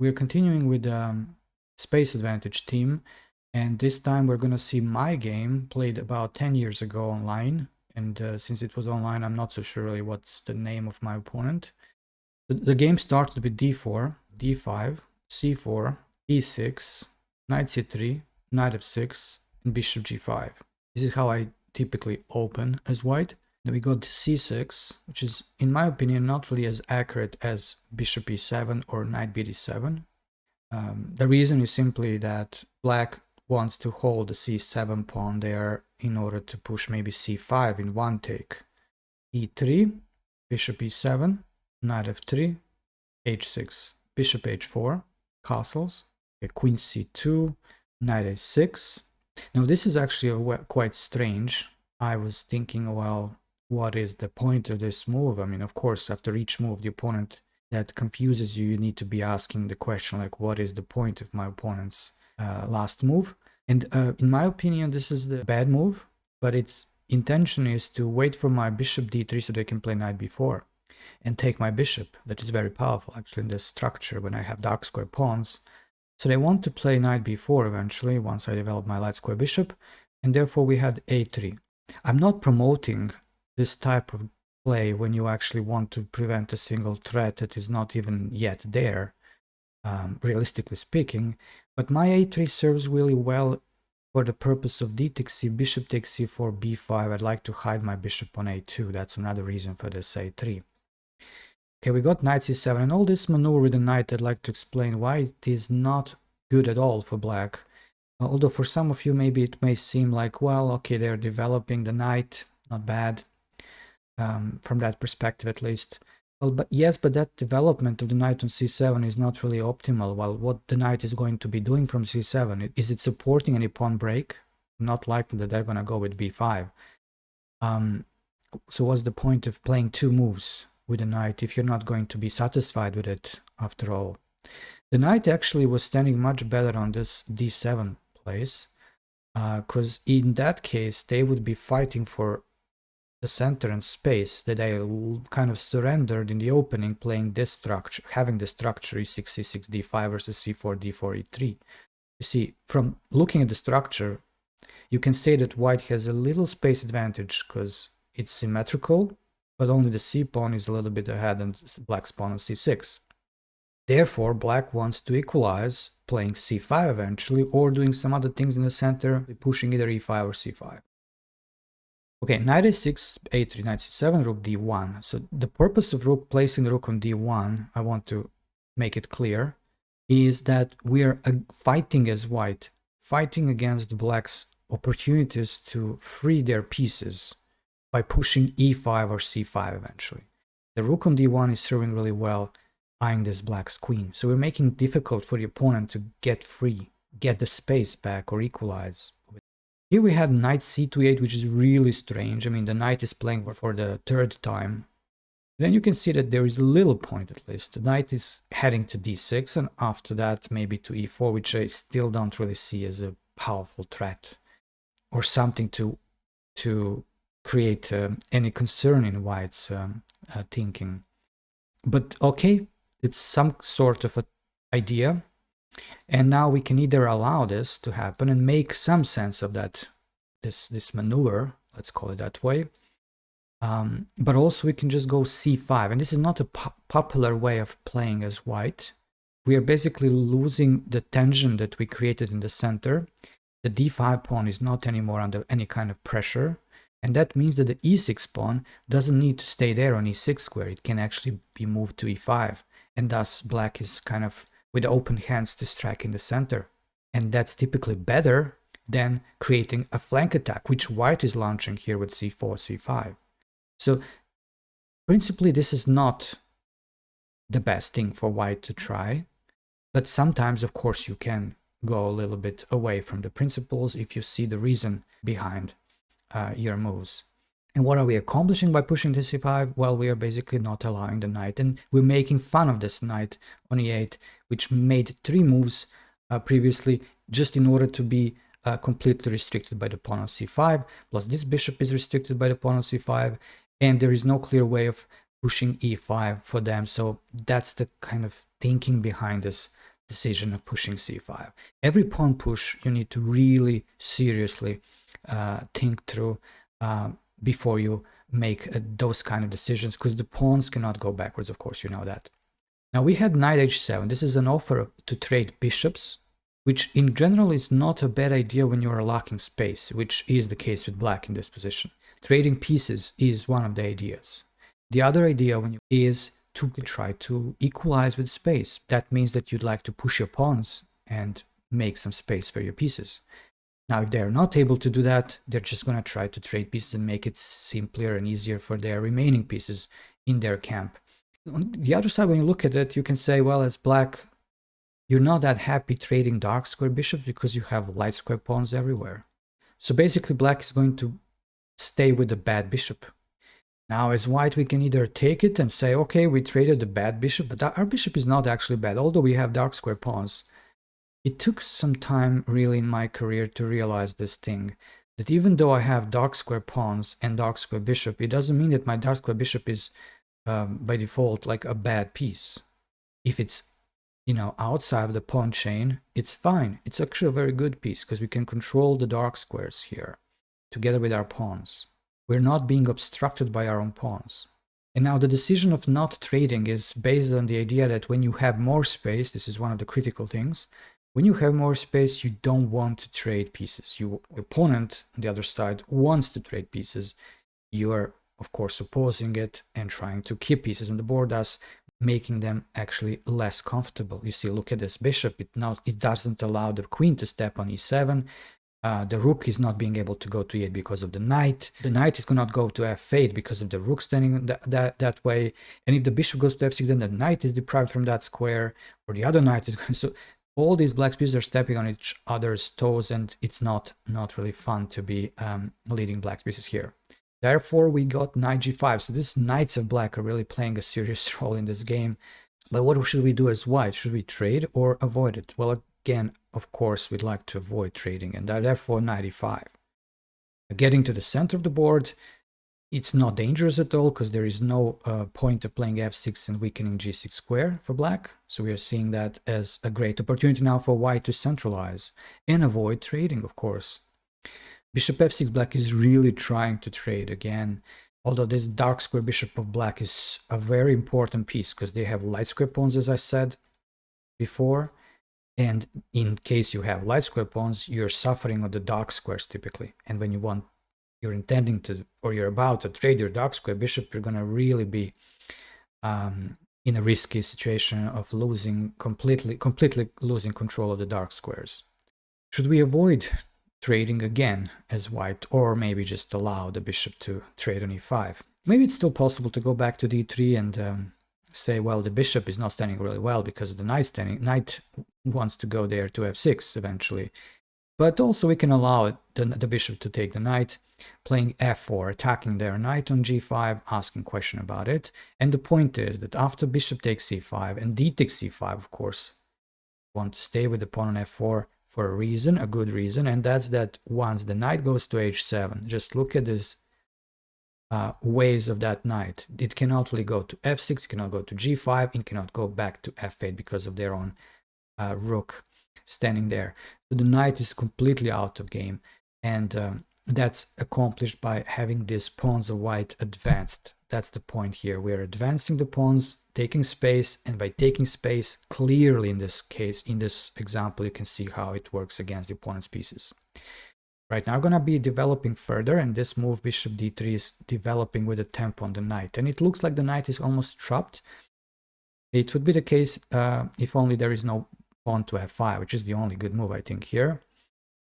we're continuing with space advantage team, and this time we're gonna see my game played about 10 years ago online. And since it was online, I'm not so sure really what's the name of my opponent. The game started with d4, d5, c4, e6, knight c3, knight f6, and bishop g5. This is how I typically open as white. Then we got c6, which is, in my opinion, not really as accurate as bishop e7 or knight bd7. The reason is simply that black wants to hold the c7 pawn there in order to push maybe c5 in one take. e3, bishop e7, knight f3, h6, bishop h4, castles, queen c2, knight a6. Now this is actually quite strange. I was thinking, well, what is the point of this move? I mean, of course, after each move, the opponent that confuses you, you need to be asking the question like, what is the point of my opponent's last move? And in my opinion, this is the bad move, but its intention is to wait for my bishop d3 so they can play knight b4 and take my bishop. That is very powerful actually in this structure when I have dark square pawns. So they want to play knight b4 eventually once I develop my light square bishop, and therefore we had a3. I'm not promoting this type of play when you actually want to prevent a single threat that is not even yet there, realistically speaking, but my a3 serves really well for the purpose of d takes c, bishop takes c4, b5. I'd like to hide my bishop on a2. That's another reason for this a3. Okay, we got knight c7, and all this maneuver with the knight, I'd like to explain why it is not good at all for black. Although for some of you maybe it may seem like, well, okay, they're developing the knight, not bad, from that perspective at least. Well, but yes, but that development of the knight on c7 is not really optimal. Well, what the knight is going to be doing from c7, is it supporting any pawn break? Not likely that they're going to go with b5. So what's the point of playing two moves with the knight if you're not going to be satisfied with it after all? The knight actually was standing much better on this d7 place, because in that case they would be fighting for the center and space that I kind of surrendered in the opening, playing this structure, having the structure e6, c6, d5 versus c4, d4, e3. You see, from looking at the structure, you can say that white has a little space advantage because it's symmetrical, but only the c pawn is a little bit ahead and black's pawn on c6. Therefore, black wants to equalize, playing c5 eventually, or doing some other things in the center, pushing either e5 or c5. Okay, knight a6, a3, knight c7, rook d1. So the purpose of placing the rook on d1, I want to make it clear, is that we are fighting as white, fighting against black's opportunities to free their pieces by pushing e5 or c5 eventually. The rook on d1 is serving really well, eyeing this black's queen. So we're making it difficult for the opponent to get free, get the space back, or equalize. Here we had knight c2e8, which is really strange. I mean, the knight is playing for the third time. Then you can see that there is a little point at least. The knight is heading to d6, and after that maybe to e4, which I still don't really see as a powerful threat or something to create any concern in white's thinking. But okay, it's some sort of an idea. And now we can either allow this to happen and make some sense of that, this maneuver, let's call it that way. But also we can just go c5. And this is not a popular way of playing as white. We are basically losing the tension that we created in the center. The d5 pawn is not anymore under any kind of pressure. And that means that the e6 pawn doesn't need to stay there on e6 square. It can actually be moved to e5. And thus black is kind of with open hands to strike in the center. And that's typically better than creating a flank attack, which white is launching here with c4, c5. So principally this is not the best thing for white to try, but sometimes of course you can go a little bit away from the principles if you see the reason behind your moves. And what are we accomplishing by pushing to c5? Well, we are basically not allowing the knight, and we're making fun of this knight on e8, which made 3 moves previously just in order to be completely restricted by the pawn on c5, plus this bishop is restricted by the pawn on c5, and there is no clear way of pushing e5 for them. So that's the kind of thinking behind this decision of pushing c5. Every pawn push you need to really seriously think through before you make those kind of decisions, because the pawns cannot go backwards, of course, you know that. Now we had knight h7. This is an offer to trade bishops, which in general is not a bad idea when you are lacking space, which is the case with black in this position. Trading pieces is one of the ideas. The other idea is to try to equalize with space. That means that you'd like to push your pawns and make some space for your pieces. Now, if they're not able to do that, they're just going to try to trade pieces and make it simpler and easier for their remaining pieces in their camp. On the other side, when you look at it, you can say, well, as black, you're not that happy trading dark square bishops because you have light square pawns everywhere. So basically, black is going to stay with the bad bishop. Now, as white, we can either take it and say, okay, we traded the bad bishop, but our bishop is not actually bad, although we have dark square pawns. It took some time, really, in my career to realize this thing, that even though I have dark square pawns and dark square bishop, it doesn't mean that my dark square bishop is, by default, like a bad piece. If it's, you know, outside of the pawn chain, it's fine. It's actually a very good piece, because we can control the dark squares here, together with our pawns. We're not being obstructed by our own pawns. And now the decision of not trading is based on the idea that when you have more space, this is one of the critical things, when you have more space, you don't want to trade pieces. Your opponent on the other side wants to trade pieces. You are, of course, opposing it and trying to keep pieces on the board, thus making them actually less comfortable. You see, look at this bishop. It doesn't allow the queen to step on e7. The rook is not being able to go to e8 because of the knight. The knight is going to go to f8 because of the rook standing that way. And if the bishop goes to f6, then the knight is deprived from that square, or the other knight is going to... So all these black pieces are stepping on each other's toes, and it's not really fun to be leading black pieces here. Therefore, we got knight g5. So these knights of black are really playing a serious role in this game. But what should we do as white? Should we trade or avoid it? Well, again, of course, we'd like to avoid trading, and therefore knight e5. Getting to the center of the board, it's not dangerous at all, because there is no point of playing f6 and weakening g6 square for black. So we are seeing that as a great opportunity now for white to centralize and avoid trading, of course. Bishop f6, black is really trying to trade again, although this dark square bishop of black is a very important piece, because they have light square pawns, as I said before. And in case you have light square pawns, you're suffering on the dark squares typically. And when you're intending to, or you're about to trade your dark square bishop, you're going to really be in a risky situation of losing completely losing control of the dark squares. Should we avoid trading again as white, or maybe just allow the bishop to trade on e5? Maybe it's still possible to go back to d3 and say, well, the bishop is not standing really well because of the knight standing. Knight wants to go there to f6 eventually. But also we can allow the bishop to take the knight, playing f4, attacking their knight on g5, asking question about it. And the point is that after bishop takes c5 and d takes c5, of course, want to stay with the pawn on f4 for a reason, a good reason, and that's that once the knight goes to h7, just look at this ways of that knight. It cannot really go to f6, it cannot go to g5, it cannot go back to f8 because of their own rook standing there. So the knight is completely out of game, and that's accomplished by having these pawns of white advanced. That's the point here. We're advancing the pawns, taking space, and by taking space, clearly in this case, in this example, you can see how it works against the opponent's pieces. Right now, I'm going to be developing further, and this move bishop d3 is developing with a tempo on the knight, and it looks like the knight is almost trapped. It would be the case if only there is no pawn to f5, which is the only good move, I think, here.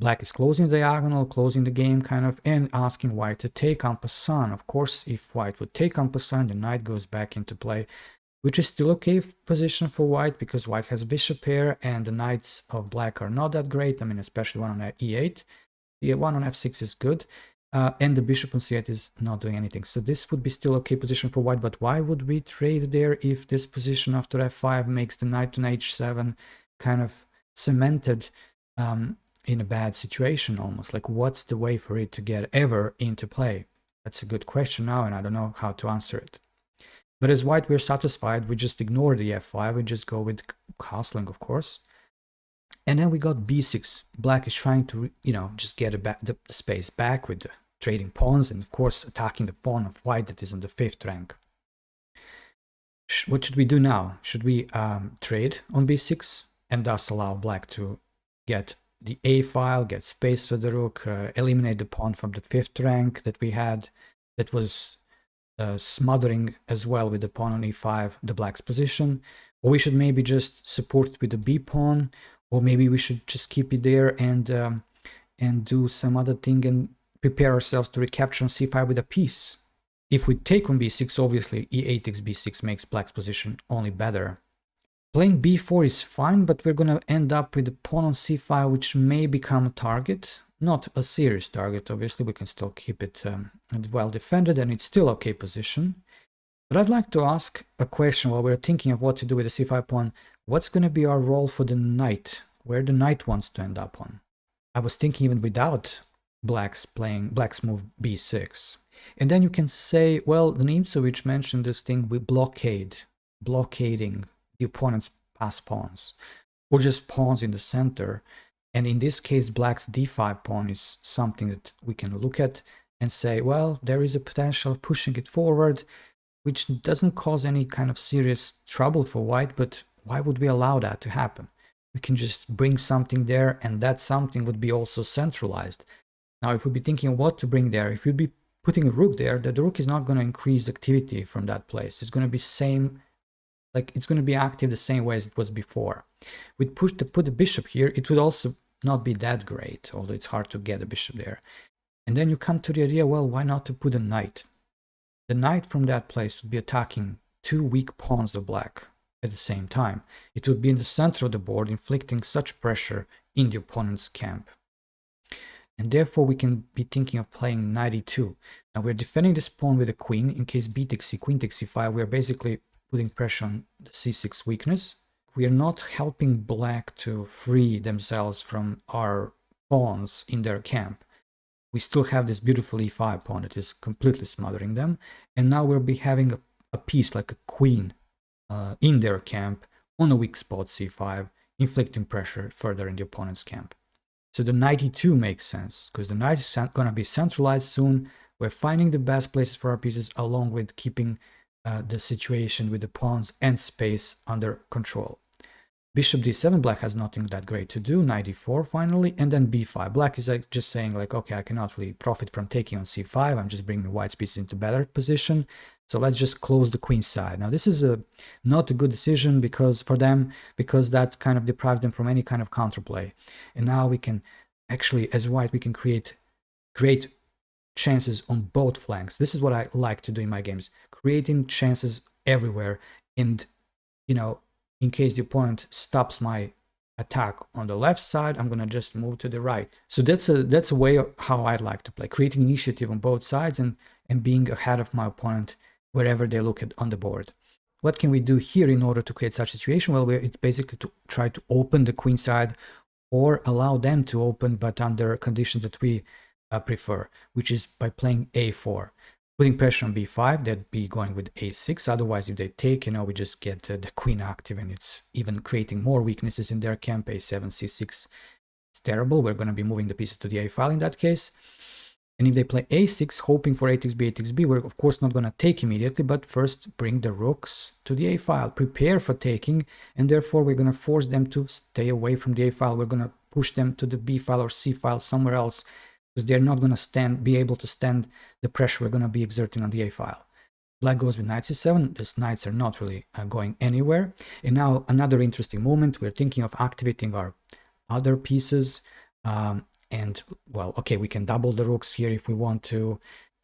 Black is closing the diagonal, closing the game, kind of, and asking white to take en passant. Of course, if white would take en passant, the knight goes back into play, which is still okay position for white, because white has a bishop here, and the knights of black are not that great. I mean, especially one on e8. The one on f6 is good, and the bishop on c8 is not doing anything. So this would be still okay position for white, but why would we trade there if this position after f5 makes the knight on h7 kind of cemented in a bad situation almost? Like, what's the way for it to get ever into play? That's a good question now, and I don't know how to answer it. But as white, we're satisfied. We just ignore the f5. We just go with castling, of course. And then we got b6. Black is trying to, just get the space back with the trading pawns, and of course attacking the pawn of white that is on the 5th rank. What should we do now? Should we trade on b6 and thus allow black to get the a file, get space for the rook, eliminate the pawn from the 5th rank that we had, that was smothering as well with the pawn on e5, the black's position? Or we should maybe just support it with the b pawn, or maybe we should just keep it there and do some other thing and prepare ourselves to recapture on c5 with a piece. If we take on b6, obviously e8 takes b6 makes black's position only better. Playing b4 is fine, but we're gonna end up with the pawn on c5, which may become a target. Not a serious target, obviously. We can still keep it well defended, and it's still okay position. But I'd like to ask a question while we're thinking of what to do with the c5 pawn. What's going to be our role for the knight? Where the knight wants to end up on? I was thinking even without black's move b6. And then you can say, well, the Nce3 mentioned this thing with blockading the opponent's pass pawns, or just pawns in the center. And in this case, black's d5 pawn is something that we can look at and say, well, there is a potential of pushing it forward, which doesn't cause any kind of serious trouble for white, but why would we allow that to happen? We can just bring something there, and that something would be also centralized. Now, if we'd be thinking of what to bring there, if we'd be putting a rook there, the rook is not going to increase activity from that place. It's going to be it's going to be active the same way as it was before. We'd put the bishop here, it would also not be that great, although it's hard to get a bishop there. And then you come to the idea, well, why not to put a knight? The knight from that place would be attacking two weak pawns of black at the same time. It would be in the center of the board, inflicting such pressure in the opponent's camp. And therefore we can be thinking of playing knight e2. Now we're defending this pawn with a queen. In case b takes c, queen takes c5, we're basically putting pressure on the c6 weakness. We are not helping black to free themselves from our pawns in their camp. We still have this beautiful e5 pawn that is completely smothering them. And now we'll be having a piece like a queen in their camp on a weak spot c5, inflicting pressure further in the opponent's camp. So the knight e2 makes sense, because the knight is going to be centralized soon. We're finding the best places for our pieces, along with keeping the situation with the pawns and space under control. Bishop d7, black has nothing that great to do. Knight e4 finally, and then b5. Black is just saying like, okay, I cannot really profit from taking on c5. I'm just bringing white's pieces into better position. So let's just close the queen side. Now this is not a good decision because that kind of deprives them from any kind of counterplay. And now we can actually, as white, we can create great chances on both flanks. This is what I like to do in my games, creating chances everywhere. And in case the opponent stops my attack on the left side, I'm gonna just move to the right. So that's a way of how I like to play, creating initiative on both sides and being ahead of my opponent wherever they look at on the board. What can we do here in order to create such a situation? Well, it's basically to try to open the queen side or allow them to open, but under conditions that we prefer, which is by playing a4. Putting pressure on b5, they'd be going with a6. Otherwise, if they take, we just get the queen active, and it's even creating more weaknesses in their camp. a7, c6, it's terrible. We're going to be moving the pieces to the a file in that case. And if they play a6, hoping for a takes b, we're of course not going to take immediately, but first bring the rooks to the a file, prepare for taking, and therefore we're going to force them to stay away from the a file. We're going to push them to the b file or c file somewhere else, because they're not going to be able to stand the pressure we're going to be exerting on the a file. Black goes with knight c7. These knights are not really going anywhere. And now another interesting moment, we're thinking of activating our other pieces. And well, okay, we can double the rooks here if we want to.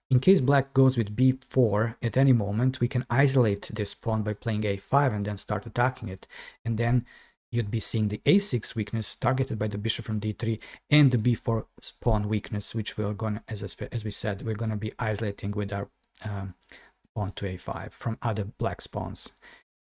In case black goes with b4 at any moment, we can isolate this pawn by playing a5 and then start attacking it. And then you'd be seeing the a6 weakness targeted by the bishop from d3 and the b4 pawn weakness, which we're going to, as we said, we're going to be isolating with our pawn to a5 from other black pawns.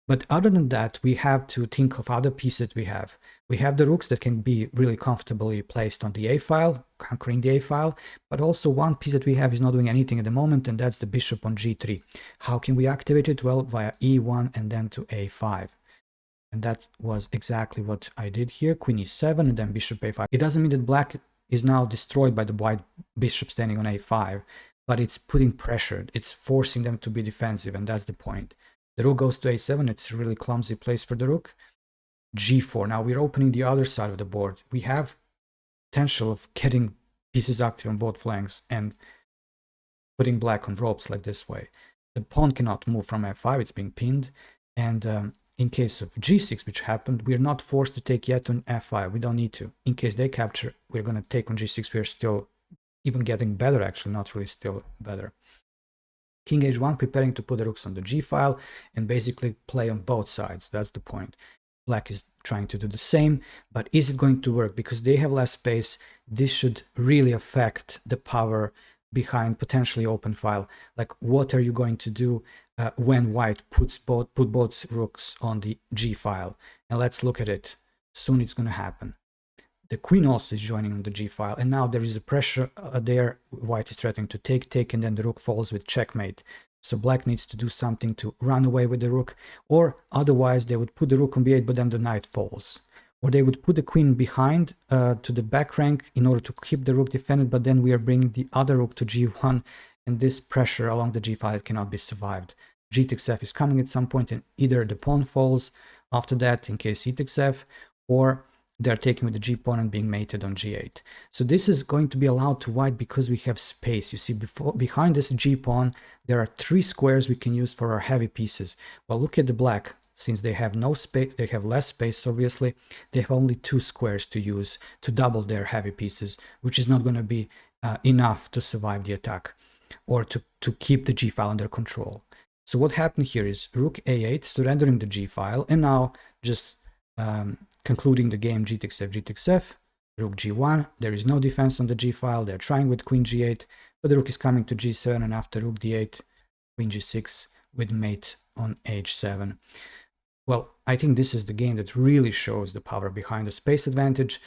But other than that, we have to think of other pieces we have. We have the rooks that can be really comfortably placed on the A file, conquering the A file, but also one piece that we have is not doing anything at the moment, and that's the bishop on G3. How can we activate it? Well, via E1 and then to A5. And that was exactly what I did here. Queen E7 and then bishop A5. It doesn't mean that black is now destroyed by the white bishop standing on A5, but it's putting pressure. It's forcing them to be defensive, and that's the point. The rook goes to A7. It's a really clumsy place for the rook. G4. Now we're opening the other side of the board. We have potential of getting pieces active on both flanks and putting black on ropes like this way. The pawn cannot move from F5. It's being pinned. And in case of G6, which happened, we're not forced to take yet on F5. We don't need to. In case they capture, we're going to take on G6. We're still even getting better, actually, not really still better. King H1, preparing to put the rooks on the G file and basically play on both sides. That's the point. Black is trying to do the same, but is it going to work? Because they have less space, this should really affect the power behind potentially open file. Like, what are you going to do when white put both rooks on the G file? And let's look at it. Soon it's going to happen. The queen also is joining on the G file, and now there is a pressure there. White is threatening to take, and then the rook falls with checkmate. So black needs to do something to run away with the rook, or otherwise they would put the rook on B8, but then the knight falls. Or they would put the queen behind to the back rank in order to keep the rook defended, but then we are bringing the other rook to G1, and this pressure along the G file cannot be survived. G takes F is coming at some point, and either the pawn falls after that in case E takes F, or they're taking with the G pawn and being mated on G8. So this is going to be allowed to white because we have space. You see, behind this G pawn, there are 3 squares we can use for our heavy pieces. Well, look at the black. Since they have no space, they have less space, obviously, they have only 2 squares to use to double their heavy pieces, which is not going to be enough to survive the attack or to keep the G file under control. So what happened here is rook A8 surrendering the G file, and now just concluding the game, G takes F, rook G1. There is no defense on the G file. They're trying with Queen G8, but the rook is coming to G7, and after rook D8, Queen G6 with mate on H7. Well, I think this is the game that really shows the power behind the space advantage.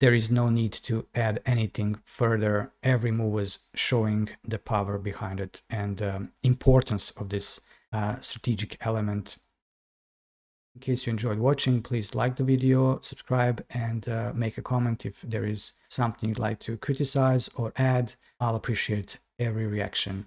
There is no need to add anything further. Every move was showing the power behind it and importance of this strategic element. In case you enjoyed watching, please like the video, subscribe, and make a comment if there is something you'd like to criticize or add. I'll appreciate every reaction.